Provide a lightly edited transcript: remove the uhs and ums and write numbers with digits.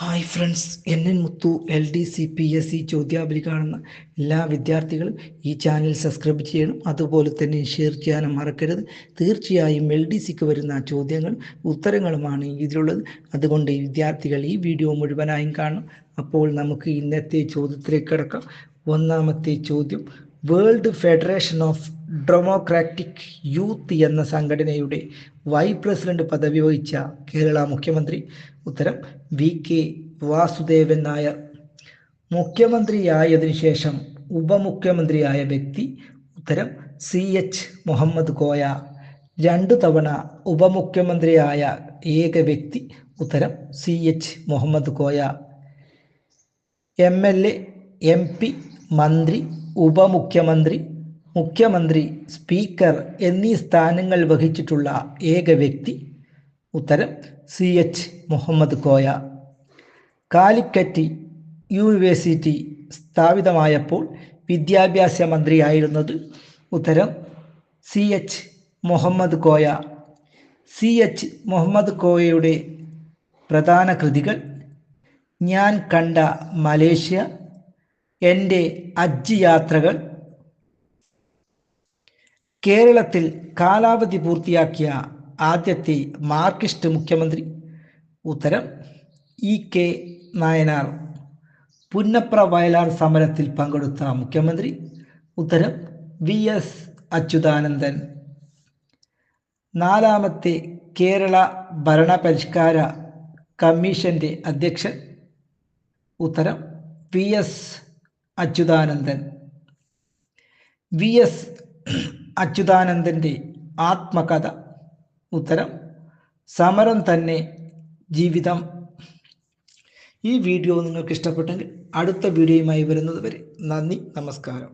Hi friends, NN മുത്തു LDC-PSC ചോദ്യാവലി കാണുന്ന എല്ലാ വിദ്യാർത്ഥികളും ഈ ചാനൽ സബ്സ്ക്രൈബ് ചെയ്യണം. അതുപോലെ തന്നെ ഷെയർ ചെയ്യാനും മറക്കരുത്. തീർച്ചയായും LDCക്ക് വരുന്ന ചോദ്യങ്ങൾ ഉത്തരങ്ങളുമാണ് ഇതിലുള്ളത്. അതുകൊണ്ട് വിദ്യാർത്ഥികൾ ഈ വീഡിയോ മുഴുവനായും കാണണം. അപ്പോൾ നമുക്ക് ഇന്നത്തെ ചോദ്യത്തിലേക്ക് കിടക്കാം. ഒന്നാമത്തെ ചോദ്യം, world federation of democratic youth എന്ന സംഘടനയുടെ വൈസ് പ്രസിഡന്റ് പദവി വഹിച്ച കേരള മുഖ്യമന്ത്രി. ഉത്തരം VK വാസുദേവൻ നായർ. മുഖ്യമന്ത്രിയായതിനു ശേഷം ഉപമുഖ്യമന്ത്രിയായ വ്യക്തി. ഉത്തരം CH മുഹമ്മദ് കോയ. 2 തവണ ഉപമുഖ്യമന്ത്രിയായ ഏക വ്യക്തി. ഉത്തരം CH Muhammad Koya. MLA, MP, മന്ത്രി, ഉപമുഖ്യമന്ത്രി, മുഖ്യമന്ത്രി, സ്പീക്കർ എന്നീ സ്ഥാനങ്ങൾ വഹിച്ചിട്ടുള്ള ഏക വ്യക്തി. ഉത്തരം CH മുഹമ്മദ് കോയ. കാലിക്കറ്റ് യൂണിവേഴ്സിറ്റി സ്ഥാപിതമായപ്പോൾ വിദ്യാഭ്യാസ മന്ത്രിയായിരുന്നത്. ഉത്തരം CH മുഹമ്മദ് കോയ. CH മുഹമ്മദ് കോയയുടെ പ്രധാന കൃതികൾ: ഞാൻ കണ്ട മലേഷ്യ, എൻ്റെ ഹജ്ജ് യാത്രകൾ. കേരളത്തിൽ കാലാവധി പൂർത്തിയാക്കിയ ആദ്യത്തെ മാർക്സിസ്റ്റ് മുഖ്യമന്ത്രി. ഉത്തരം EK നായനാർ. പുന്നപ്ര വയലാർ സമരത്തിൽ പങ്കെടുത്ത മുഖ്യമന്ത്രി. ഉത്തരം VS അച്യുതാനന്ദൻ. 4ാമത്തെ കേരള ഭരണപരിഷ്കാര കമ്മീഷന്റെ അധ്യക്ഷൻ. ഉത്തരം VS അച്യുതാനന്ദൻ. VS അച്യുതാനന്ദൻ്റെ ആത്മകഥ. ഉത്തരം സമരം തന്നെ ജീവിതം. ഈ വീഡിയോ നിങ്ങൾക്ക് ഇഷ്ടപ്പെട്ടെങ്കിൽ അടുത്ത വീഡിയോയുമായി വരുന്നത് വരെ നന്ദി, നമസ്കാരം.